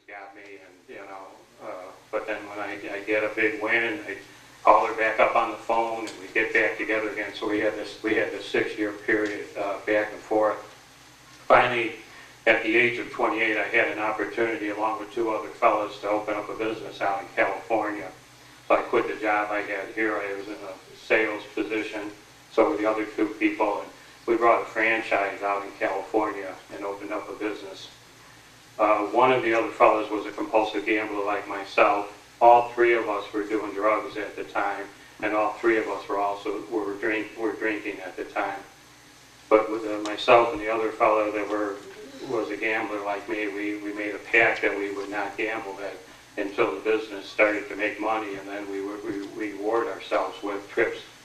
got me, and but then when I get a big win, I call her back up on the phone, and we get back together again. So we had this 6-year period back and forth. Finally, at the age of 28, I had an opportunity, along with 2 other fellows, to open up a business out in California. So I quit the job I had here. I was in a sales position, so were the other 2 people, and we brought a franchise out in California and opened up a business. One of the other fellows was a compulsive gambler like myself. All 3 of us were doing drugs at the time, and all 3 of us were drinking at the time. But with myself and the other fellow that was a gambler like me, we made a pact that we would not gamble until the business started to make money, and then we would reward ourselves with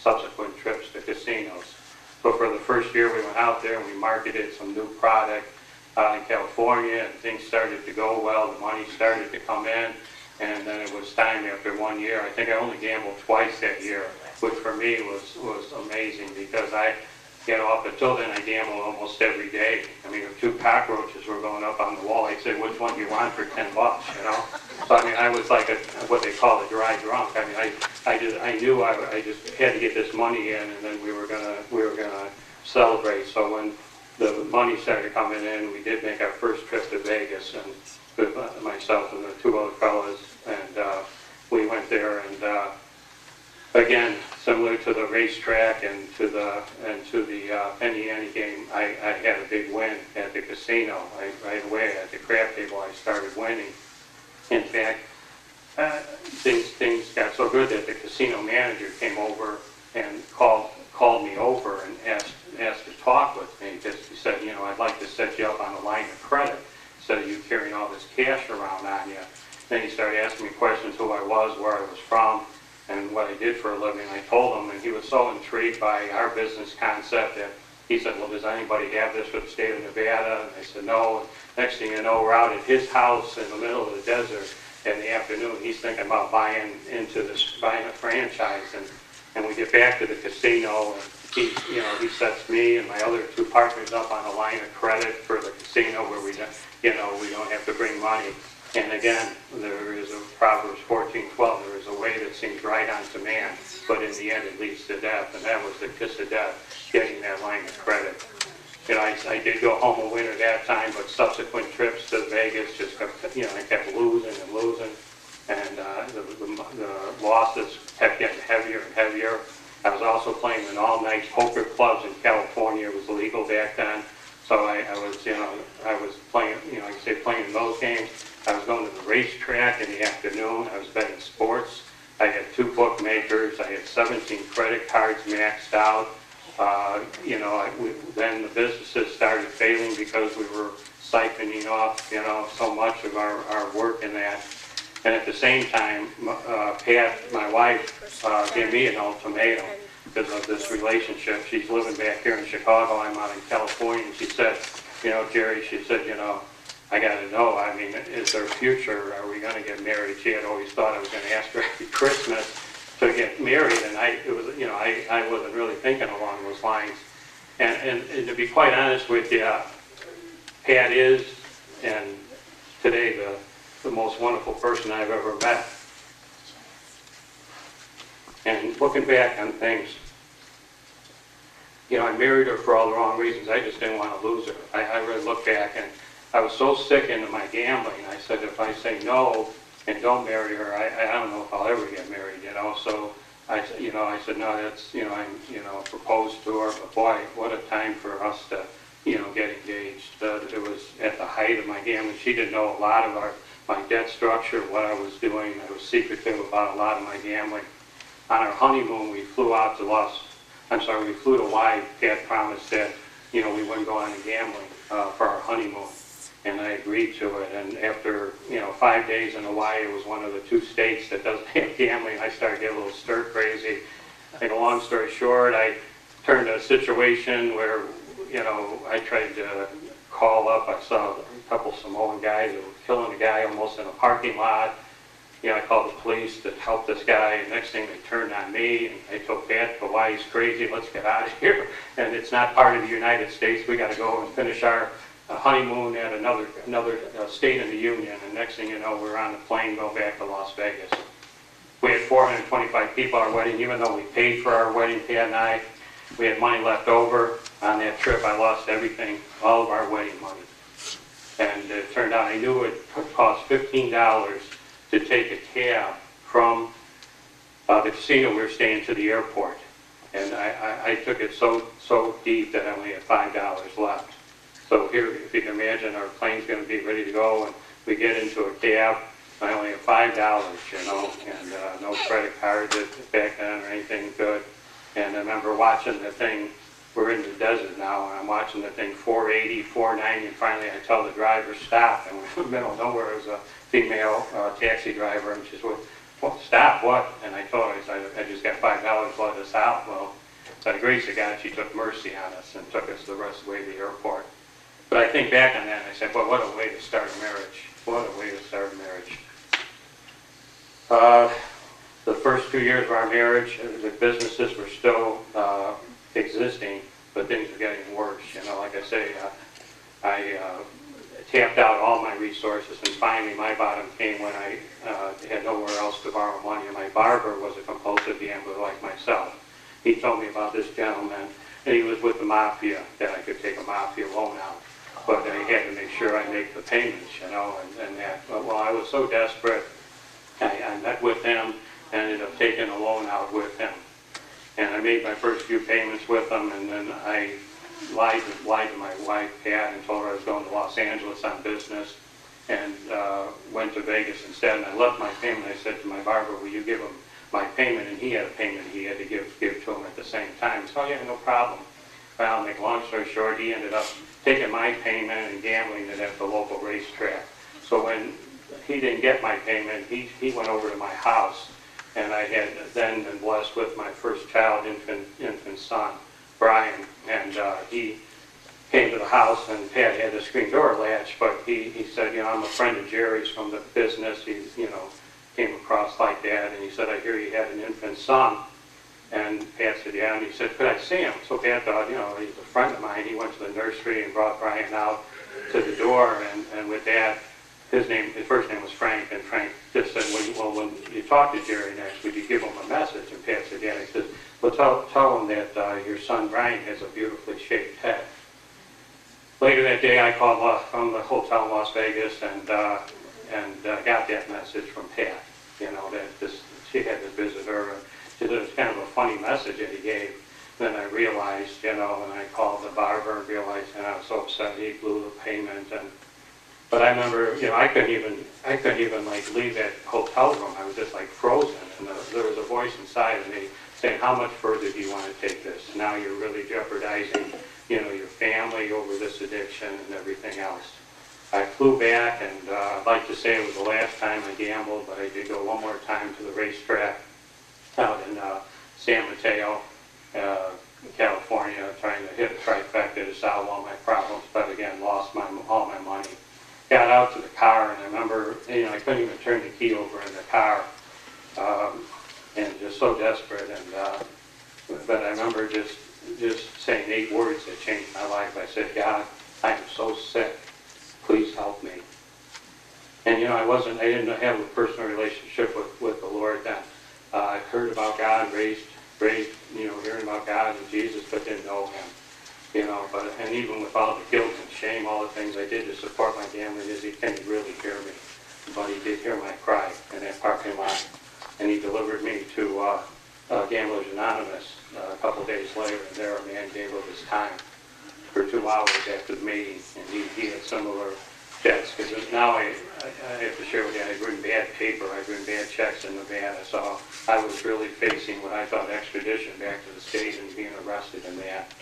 subsequent trips to casinos. So for the first year, we went out there and we marketed some new product out in California, and things started to go well. The money started to come in, and then it was time after 1 year. I think I only gambled twice that year, which for me was amazing, because up until then I gambled almost every day. I mean, if 2 cockroaches were going up on the wall, I'd say, which one do you want for $10, So I mean, I was like what they call a dry drunk. I mean, I knew I just had to get this money in, and then we were gonna celebrate. So when the money started coming in, we did make our first trip to Vegas, and with myself and the 2 other fellas, and we went there, and again, similar to the racetrack and to the penny ante game, I had a big win at the casino. Right away at the crab table, I started winning. In fact, things got so good that the casino manager came over and called me over and asked to talk with me, because he said, I'd like to set you up on a line of credit instead of you carrying all this cash around on you. Then he started asking me questions, who I was, where I was from, and what I did for a living. I told him, and he was so intrigued by our business concept that he said, well, does anybody have this for the state of Nevada? And I said, no. And next thing you know, we're out at his house in the middle of the desert in the afternoon. He's thinking about buying a franchise, and we get back to the casino, and he sets me and my other 2 partners up on a line of credit for the casino where we don't have to bring money. And again, there is a Proverbs 14:12, there is a way that seems right unto man, but in the end it leads to death, and that was the kiss of death, getting that line of credit. I did go home a winner that time, but subsequent trips to Vegas just kept, I kept losing and losing, and the losses kept getting heavier and heavier. I was also playing in all-night poker clubs in California. It was legal back then, so I was playing, playing in those games. I was going to the racetrack in the afternoon. I was betting sports. I had 2 bookmakers. I had 17 credit cards maxed out. Then the businesses started failing because we were siphoning off, so much of our work in that. And at the same time, Pat, my wife, gave me an ultimatum because of this relationship. She's living back here in Chicago. I'm out in California. And she said, Jerry, she said, I got to know, I mean, is there a future? Are we going to get married? She had always thought I was going to ask her every Christmas to get married, and I wasn't really thinking along those lines. And to be quite honest with you, Pat is, and today, the most wonderful person I've ever met. And looking back on things, I married her for all the wrong reasons. I just didn't want to lose her. I really look back, and I was so sick into my gambling. I said, if I say no and don't marry her, I don't know if I'll ever get married, So I said, no, that's, I proposed to her. But boy, what a time for us to, get engaged. It was at the height of my gambling. She didn't know a lot of my debt structure, what I was doing. I was secretive about a lot of my gambling. On our honeymoon, we flew to Hawaii. Pat promised that, we wouldn't go on gambling for our honeymoon. And I agreed to it. And after, 5 days in Hawaii, it was one of the 2 states that doesn't have gambling. I started getting a little stir crazy. I think a long story short, I turned a situation where, I tried to call up. I saw a couple Samoan guys that were killing a guy almost in a parking lot. I called the police to help this guy, and next thing they turned on me, and I told Pat, Hawaii's crazy, let's get out of here. And it's not part of the United States. We got to go and finish our honeymoon at another state in the union, and next thing you know, we're on the plane going back to Las Vegas. We had 425 people at our wedding, even though we paid for our wedding, Pat and I. We had money left over on that trip. I lost everything, all of our wedding money. And it turned out I knew it cost $15 to take a cab from the casino we were staying to the airport. And I took it so deep that I only had $5 left. So here, if you can imagine, our plane's going to be ready to go, and we get into a cab. I only have $5, you know, and no credit card back then or anything good. And I remember watching the thing. We're in the desert now, and I'm watching the thing 480, 490, and finally I tell the driver, stop. And we're in the middle of nowhere. It was a female taxi driver, and she said, well, stop, what? And I told her, I just got $5, let us out. Well, by the grace of God, she took mercy on us and took us the rest of the way to the airport. But I think back on that, and I said, well, what a way to start a marriage. What a way to start a marriage. The first 2 years of our marriage, the businesses were still existing, but things were getting worse. You know, like I say, I tapped out all my resources, and finally my bottom came when I had nowhere else to borrow money. And my barber was a compulsive gambler like myself. He told me about this gentleman, and he was with the Mafia, that I could take a Mafia loan out. But I had to make sure I make the payments, you know, and that. Well, I was so desperate, I met with him and ended up taking a loan out with him. And I made my first few payments with him, and then I lied to my wife, Pat, and told her I was going to Los Angeles on business, and went to Vegas instead. And I left my payment. I said to my barber, will you give him my payment? And he had a payment he had to give to him at the same time. He said, oh, yeah, no problem. Well, make a long story short, he ended up taking my payment and gambling it at the local racetrack. So when he didn't get my payment, he went over to my house, and I had then been blessed with my first child, infant son, Brian, and he came to the house, and Pat had the screen door latch, but he said, you know, I'm a friend of Jerry's from the business. He, you know, came across like that, and he said, I hear you had an infant son. And Pat said, yeah, and he said, could I see him? So Pat thought, you know, he's a friend of mine. He went to the nursery and brought Brian out to the door, and with that, his first name was Frank, and Frank just said, well, when you talk to Jerry next, would you give him a message? And Pat said, yeah. He said, well, tell him that your son Brian has a beautifully shaped head. Later that day, I called from the hotel in Las Vegas and got that message from Pat, you know, that she had to visit her. It was kind of a funny message that he gave. Then I realized, you know, and I called the barber and realized, and I was so upset he blew the payment. But I remember, you know, I couldn't even like leave that hotel room. I was just like frozen, and there was a voice inside of me saying, how much further do you want to take this? Now you're really jeopardizing, you know, your family over this addiction and everything else. I flew back, and I'd like to say it was the last time I gambled, but I did go one more time to the racetrack out in San Mateo, California, trying to hit a trifecta to solve all my problems, but again, lost all my money. Got out to the car, and I remember, you know, I couldn't even turn the key over in the car, and just so desperate. But I remember just saying 8 words that changed my life. I said, God, I am so sick. Please help me. And you know, I didn't have a personal relationship with the Lord then. I heard about God, raised, you know, hearing about God and Jesus, but didn't know Him. You know, and even with all the guilt and shame, all the things I did to support my gambling, He couldn't really hear me. But He did hear my cry in that parking lot, and He delivered me to Gamblers Anonymous a couple days later, and there a man gave up his time for 2 hours after the meeting, and he had similar checks. Because now I have to share with you, I've written bad paper, I've written bad checks in Nevada, so I was really facing what I thought extradition back to the state and being arrested in that.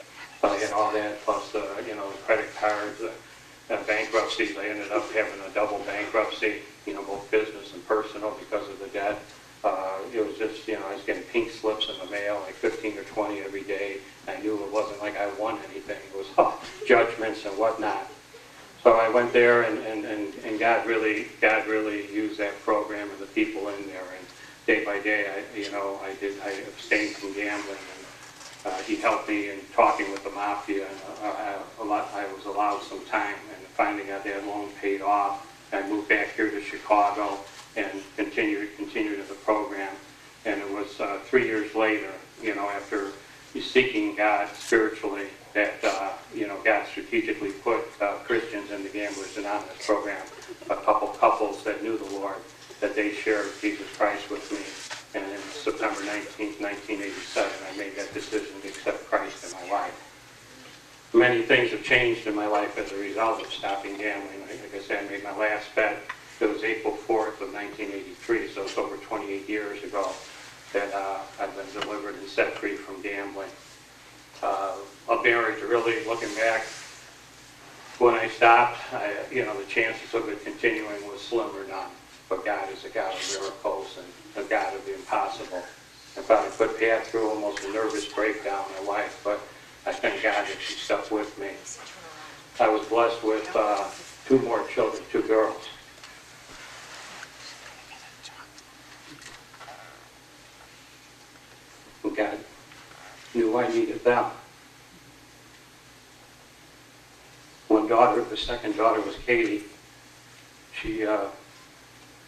So I had all that, plus you know, the credit cards, bankruptcies. I ended up having a double bankruptcy, you know, both business and personal because of the debt. It was just, you know, I was getting pink slips in the mail, like 15 or 20 every day. I knew it wasn't like I won anything. It was judgments and whatnot. So I went there, and God really used that program and the people in there. And day by day, I abstained from gambling. he helped me in talking with the Mafia, and I was allowed some time, and finally got that loan paid off. I moved back here to Chicago and continued in the program. And it was 3 years later, after seeking God spiritually, that God strategically put Christians in the Gamblers Anonymous program. A couple couples that knew the Lord, that they shared Jesus Christ with me. And in September 19th, 1987, I made that decision to accept Christ in my life. Many things have changed in my life as a result of stopping gambling. Like I said, I made my last bet. It was April 4th of 1983, so it's over 28 years ago that I've been delivered and set free from gambling. A marriage, really looking back, when I stopped, the chances of it continuing was slim or none. But God is a God of miracles and a God of the impossible. I probably put Pat through almost a nervous breakdown in my life, but I thank God that she stuck with me. I was blessed with 2 more children, 2 girls. And God knew I needed them. One daughter, the second daughter was Katie. She,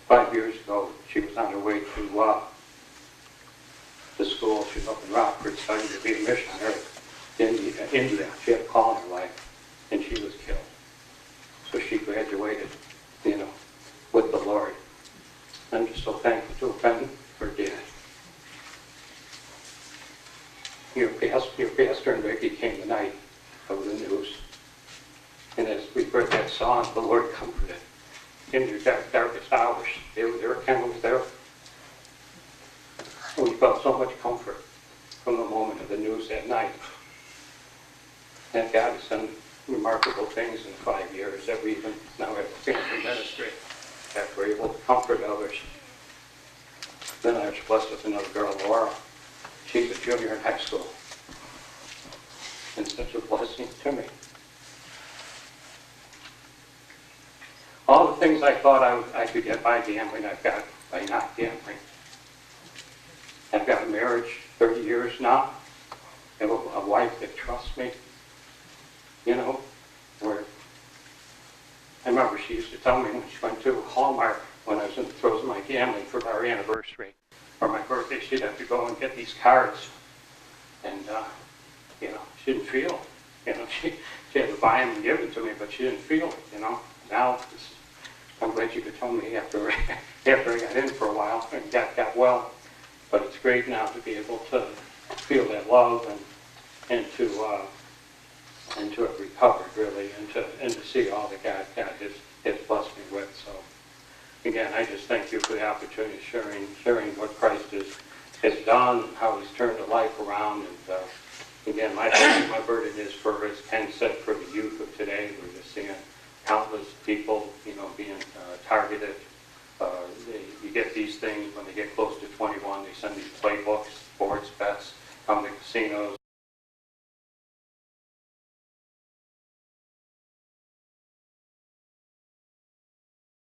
5 years ago, she was on her way to school. She was up in Rockford studying to be a missionary in India. She had a call in her life, and she was killed. So she graduated, with the Lord. I'm just so thankful to have been her dad. Your pastor and Ricky came the night of the news. And as we heard that song, the Lord comforted in their darkest hours. They were kind of there. And we felt so much comfort from the moment of the news that night. And God has done remarkable things in 5 years that we even now have a family ministry that we're able to comfort others. Then I was blessed with another girl, Laura. She's a junior in high school. And such a blessing to me. All the things I thought I could get by gambling, I've got by not gambling. I've got a marriage, 30 years now. I have a wife that trusts me. Where I remember she used to tell me when she went to Hallmark when I was in the throes of my gambling for our anniversary or my birthday, she'd have to go and get these cards. And, she didn't feel, she had to buy them and give them to me, but she didn't feel it, Now, I'm glad you could tell me after I got in for a while and got well. But it's great now to be able to feel that love and to have recovered really, and to see all that God has blessed me with. So again, I just thank you for the opportunity of sharing what Christ has done and how He's turned the life around. And again, my burden is for, as Ken said, for the youth of today. We're just seeing countless people, being targeted. You get these things when they get close to 21. They send these playbooks, sports bets, come to casinos.